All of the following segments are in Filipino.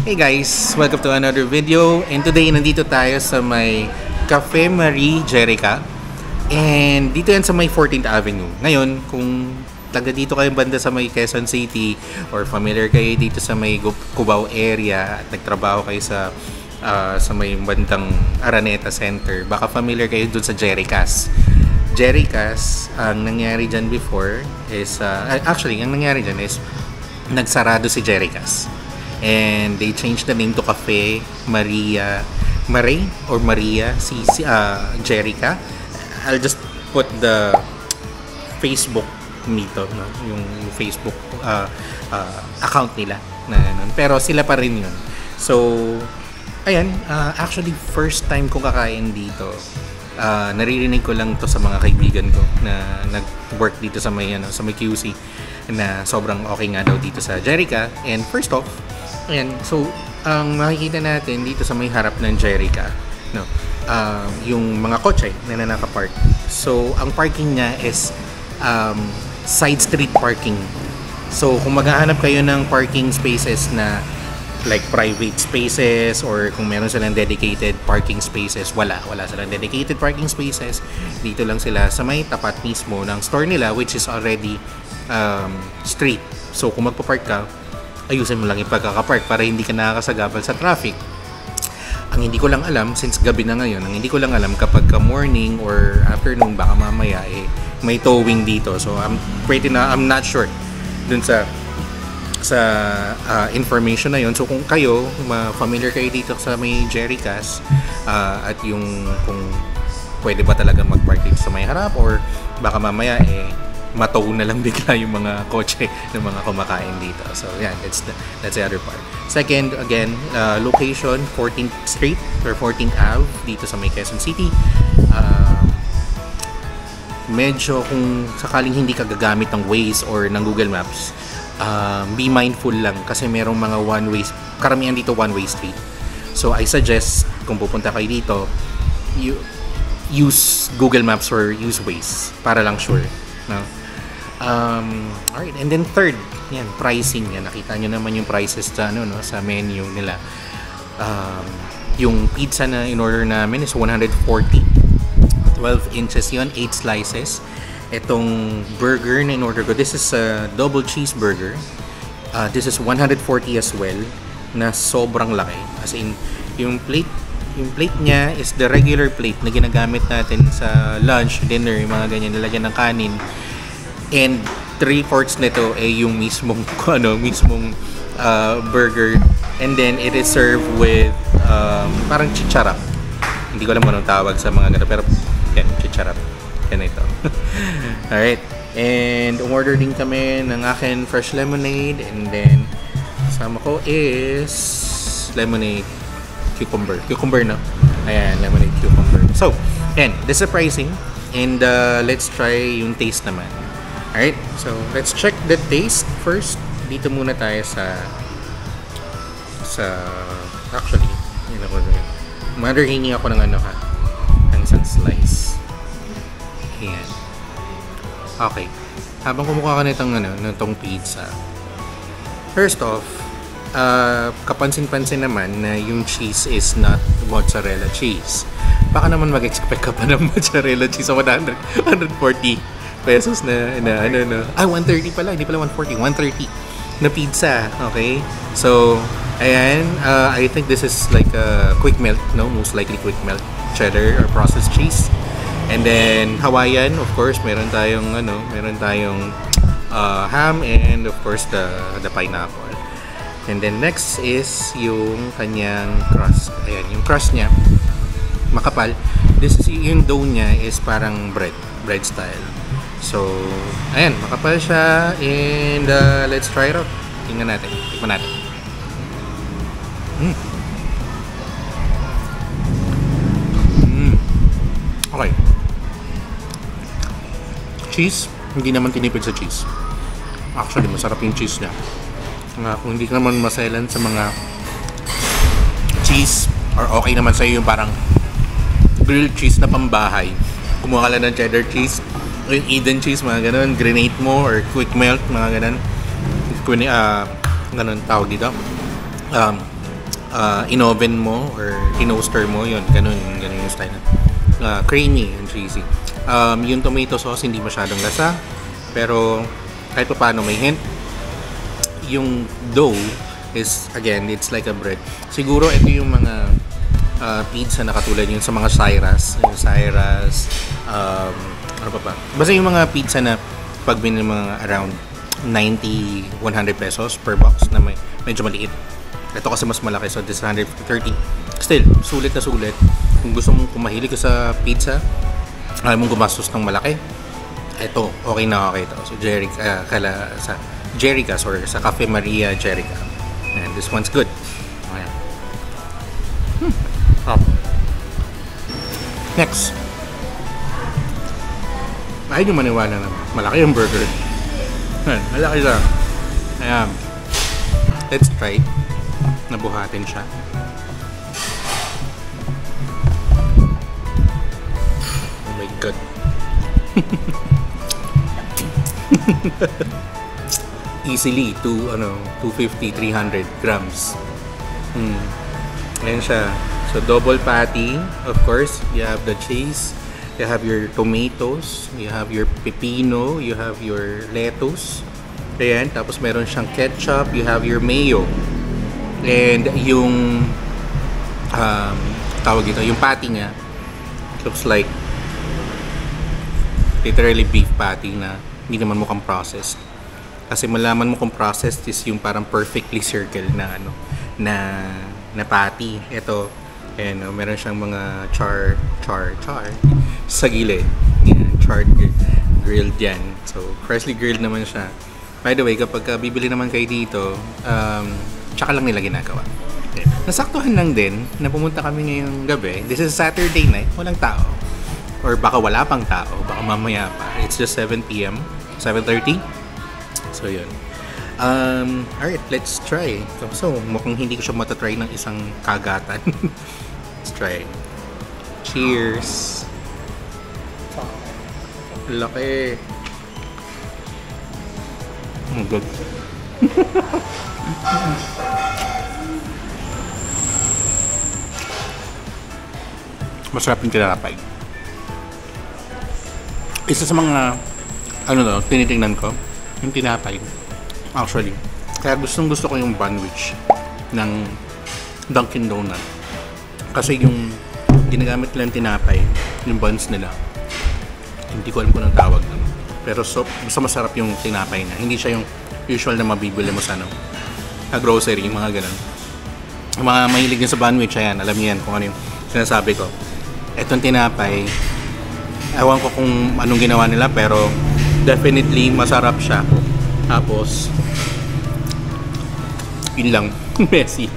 Hey guys! Welcome to another video, and today nandito tayo sa may Cafe Marie Jerica, and dito yan sa may 14th Avenue. Ngayon, kung taga dito kayo banda sa may Quezon City or familiar kayo dito sa may Cubao area at nagtrabaho kayo sa may bandang Araneta Center, baka familiar kayo dun sa Jerica's. Jerica's, ang nangyari dyan before is, ang nangyari dyan is nagsarado si Jerica's. And they changed the name to Cafe Marie or Maria Jerica. I'll just put the Facebook nito, no? yung Facebook account nila pero sila pa rin yun. So ayan, actually first time kong kakain dito. Naririnig ko lang to sa mga kaibigan ko na nag-work dito sa may QC na sobrang okay nga daw dito sa Jerica. And first off, ayan, so ang makikita natin dito sa may harap ng Jerica, no, yung mga kotse na nakapark. So ang parking niya is side street parking. So kung maghahanap kayo ng parking spaces na like private spaces or kung meron silang dedicated parking spaces, wala silang dedicated parking spaces. Dito lang sila sa may tapat mismo ng store nila, which is already street. So kung magpa-park ka, ayusin mo lang yung pagkakapark para hindi ka nakakasagabal sa traffic. Ang hindi ko lang alam, since gabi na ngayon, ang hindi ko lang alam kapag ka morning or afternoon, baka mamaya may towing dito. So I'm not sure dun sa information na yun. So kung kayo, familiar kayo dito sa may Jerica's, at yung kung pwede ba talaga mag-park dito sa may harap or baka mamaya matow na lang bigla yung mga kotse ng mga kumakain dito. So yeah, that's the other part. Second, again, location 14th Street or 14th Ave dito sa may Quezon City. Medyo kung sakaling hindi ka gagamit ng Waze or ng Google Maps, be mindful lang kasi merong mga one-way, karamihan dito one-way street. So I suggest kung pupunta kayo dito, you use Google Maps or use Waze para lang sure, no? Alright, and then third, yan, pricing. Yan, nakita nyo naman yung prices sa sa menu nila. Yung pizza na in order namin is 140, 12 inches yun, 8 slices. Itong burger na in order ko, this is a double cheeseburger. This is 140 as well, na sobrang laki. As in, yung plate niya is the regular plate na ginagamit natin sa lunch, dinner, yung mga ganyan, nilagyan ng kanin. And 3/4 nito yung mismong burger, and then it is served with parang chicharap. Hindi ko alam anong tawag sa mga ganito, pero yan, chicharap. Yan ito. Alright, and umorder din kami ng akin fresh lemonade, and then kasama ko is lemonade cucumber, no? Ayan, lemonade cucumber. So, yan, this is the pricing, and let's try yung taste naman. Alright, so let's check the taste first. Dito muna tayo sa actually, yun ako rin. Hingi ako ng ng isang slice. Ayan. Okay. Habang kumukuha ka nitong pizza. First off, kapansin-pansin naman na yung cheese is not mozzarella cheese. Baka naman mag-expect ka pa ng mozzarella cheese sa 140 pesos na 130 pala, hindi pala 140, 130 na pizza. Okay, so ayan, I think this is like a quick melt, no, most likely quick melt cheddar or processed cheese, and then Hawaiian, of course, meron tayong ham, and of course the pineapple. And then next is yung kanyang crust. Ayan, yung crust niya makapal. This is yung dough niya is parang bread style. So, ayan, makapal siya, and let's try it out. Tingnan natin, tikman natin. Okay. Cheese, hindi naman tinipid sa cheese. Actually, masarap yung cheese niya. Kung hindi ka naman maselan sa mga cheese, or okay naman sa'yo yung parang grilled cheese na pambahay, kumuha ka lang ng cheddar cheese, yung Eden cheese, mga ganun, grenade mo or quick melt, mga ganun. Ganun tawag dito. in-oven mo or in-toaster mo, yun, ganun yung style. Creamy and cheesy. Yung tomato sauce hindi masyadong lasa, pero kahit pa paano may hint. Yung dough is, again, it's like a bread. Siguro ito yung mga pizza na katulad yung sa mga Cyrus. Yung Cyrus, ano pa ba? Basta yung mga pizza na pag binili mga around 90, 100 pesos per box na medyo maliit. Ito kasi mas malaki, so this 130. Still, sulit na sulit. Kung gusto mong kumahilig ka sa pizza, ayaw mong gumastos ng malaki, ito, okay na okay ito. So, Jerica's or sa Cafe Maria Jerica. And this one's good. Ayan. Oh. Next. Ayaw nyo maniwala na malaki yung burger. Ayan, malaki siya. Ayan. Let's try. Nabuhatin siya. Oh my God. Easily 250, 300 grams. Ayan siya. So double patty, of course. You have the cheese, you have your tomatoes, you have your pepino, you have your lettuce. Ayan, tapos meron siyang ketchup, you have your mayo. And yung tawag ito, yung patty niya looks like literally beef patty na hindi naman mukhang processed. Kasi malaman mo kung processed is yung parang perfectly circle na na patty. Ito, and meron siyang mga char sa gilid. Yan, charred grilled yan. So, freshly grilled naman siya. By the way, kapag bibili naman kayo dito, tsaka lang nila ginagawa. Okay. Nasaktuhan lang din na pumunta kami ngayong gabi. This is Saturday night, walang tao. Or baka wala pang tao, baka mamaya pa. It's just 7 p.m., 7:30. So, yun. Alright, let's try. So, mukhang hindi ko siya matatry ng isang kagatan. Let's try. Cheers! Laki! Oh, good. Masarap yung tinapay. Isa sa mga tinitingnan ko yung tinapay. Actually, kaya gusto ko yung banwich ng Dunkin Donut. Kasi yung ginagamit nilang tinapay, yung buns nila, hindi ko alam kung anong tawag nun. Pero basta masarap yung tinapay na. Hindi siya yung usual na mabibili mo sa grocery, yung mga ganun. Yung mga mahilig din sa banwich, ayan, alam niyo yan kung ano yung sinasabi ko. Etong tinapay, ewan ko kung anong ginawa nila, pero definitely masarap siya. Tapos yun lang, messy.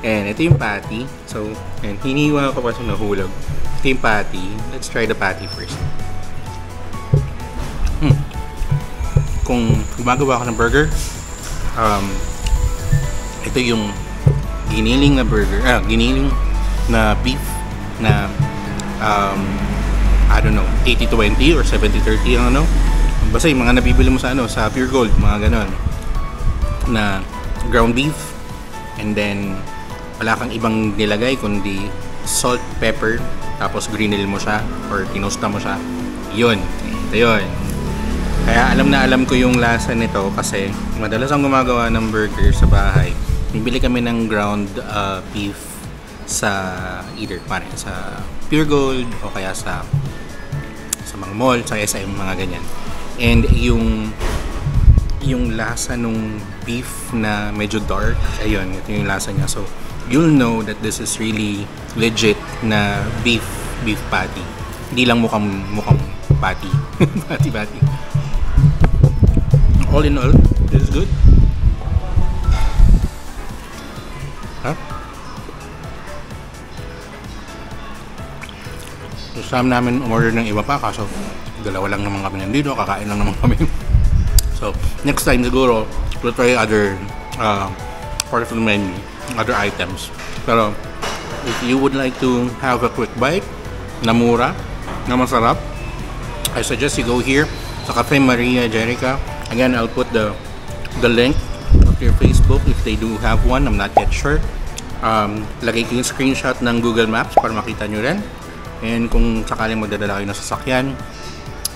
And ito yung patty. So, and hiniwa ko pa sa nahulog. Ito yung patty. Let's try the patty first. Kung gumagawa ako ng burger, ito yung giniling na burger, giniling na beef na I don't know, 80-20 or 70-30 ang basta yung mga nabibili mo sa sa Pure Gold, mga ganon na ground beef, and then wala kang ibang nilagay kundi salt, pepper, tapos grinil mo siya or tinosta mo siya. Yun, ito yun. Kaya alam ko yung lasa nito kasi madalas ang gumagawa ng burger sa bahay. Bibili kami ng ground beef sa either sa Pure Gold o kaya sa mga mall, sa SM, mga ganyan. And yung lasa nung beef na medyo dark, ayun, ito yung lasa niya. So, you'll know that this is really legit na beef patty. Hindi lang mukhang patty. patty. All in all, this is good. Huh? So, sama namin umorder ng iba pa, kaso dalawa lang naman kami nandito, kakain lang naman kami. So, next time siguro, we'll try other part of the menu, other items. Pero, if you would like to have a quick bite, na mura, na masarap, I suggest you go here sa Cafe Maria Jerica. Again, I'll put the link their Facebook if they do have one. I'm not yet sure. Lagay ko yung screenshot ng Google Maps para makita nyo rin. And kung sakaling magdadala kayo ng sasakyan,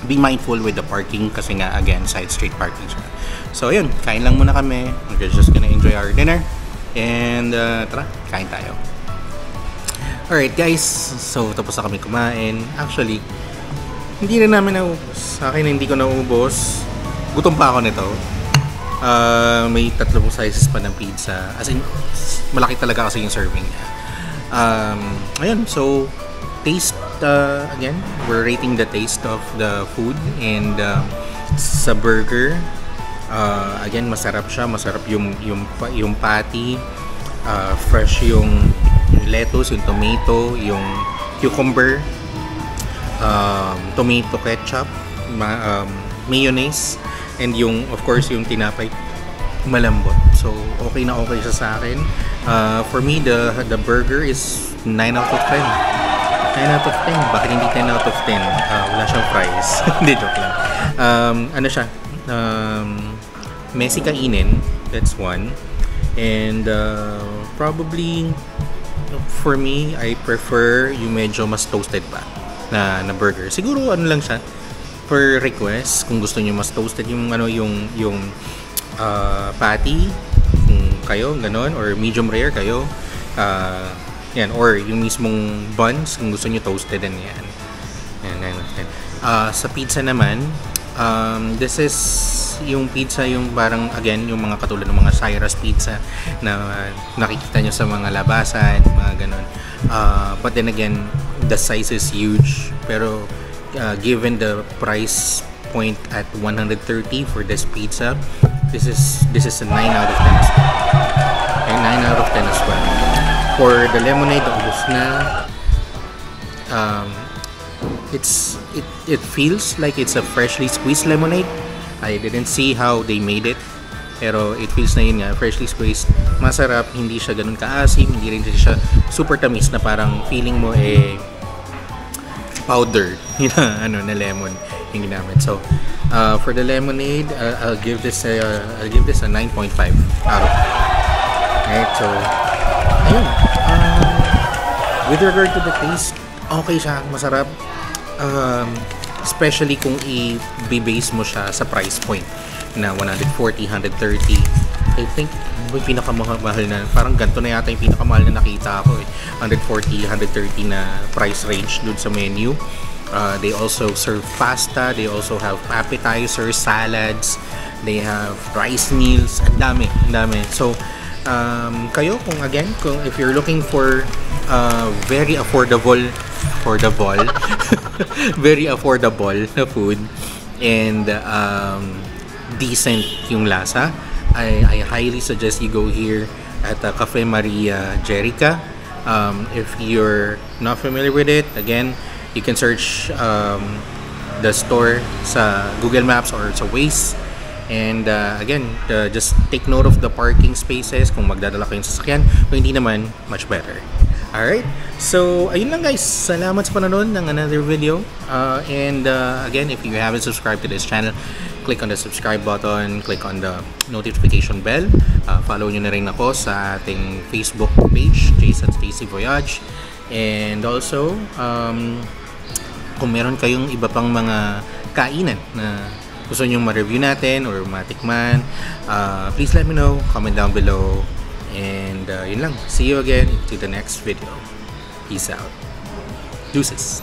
be mindful with the parking kasi nga, again, side street parking siya. So yun, kain lang muna kami. We're just gonna enjoy our dinner. And tara, kain tayo. Alright guys, so tapos na kami kumain. Actually, hindi na namin naubos. Sa akin hindi ko naubos. Gutom pa ako nito. May 3 sizes pa ng pizza. As in, malaki talaga kasi yung serving niya. Ayun, so taste, again, we're rating the taste of the food. And sa burger, again, masarap siya. Masarap yung patty. Fresh yung lettuce, yung tomato, yung cucumber, tomato ketchup, mayonnaise, and yung, of course, yung tinapay malambot. So, okay na okay siya sa akin. For me, the burger is 9 out of 10. 9 out of 10. Bakit hindi 10 out of 10? Wala siyang fries. Hindi, joke lang. Ano siya? Messy kainin. That's one. And probably, for me, I prefer yung medyo mas toasted pa na burger. Siguro ano lang siya, per request, kung gusto niyo mas toasted yung patty, kung kayo ganon, or medium rare kayo, yan, or yung mismong buns kung gusto niyo toasted, and yan. Sa pizza naman, this is yung pizza, yung parang, again, yung mga katulad ng mga Cyrus pizza na nakikita nyo sa mga labasan, mga ganon. But then again, the size is huge, pero given the price point at 130 for this pizza, this is a 9 out of 10 as well. And 9 out of 10 as well. For the lemonade, ubos na. It feels like it's a freshly squeezed lemonade. I didn't see how they made it, pero it feels na yun nga, freshly squeezed. Masarap, hindi siya ganun kaasim, hindi rin siya super tamis na parang feeling mo powder na lemon yung ginamit. So for the lemonade, I'll give this a 9.5 out of 10. Right, so ayun. With regard to the taste, okay siya, masarap. Especially kung i-base mo siya sa price point na 140, 130. I think may pinakamahal na, parang ganito na yata yung pinakamahal na nakita ko 140, 130 na price range dun sa menu. They also serve pasta, they also have appetizers, salads, they have rice meals, ang dami. So kayo, kung if you're looking for very affordable very affordable na food and decent yung lasa, I highly suggest you go here at Cafe Maria Jerica. If you're not familiar with it, again, you can search the store sa Google Maps or sa Waze. And again, just take note of the parking spaces kung magdadala kayong sasakyan. Kung hindi naman, much better. Alright, so ayun lang guys. Salamat sa panonood ng another video. And again, if you haven't subscribed to this channel, click on the subscribe button, click on the notification bell. Follow nyo na rin ako sa ating Facebook page, Jason Stacy Voyage. And also, kung meron kayong iba pang mga kainan na gusto nyo ma-review natin or matikman, please let me know, comment down below. And yun lang. See you again to the next video. Peace out. Deuces.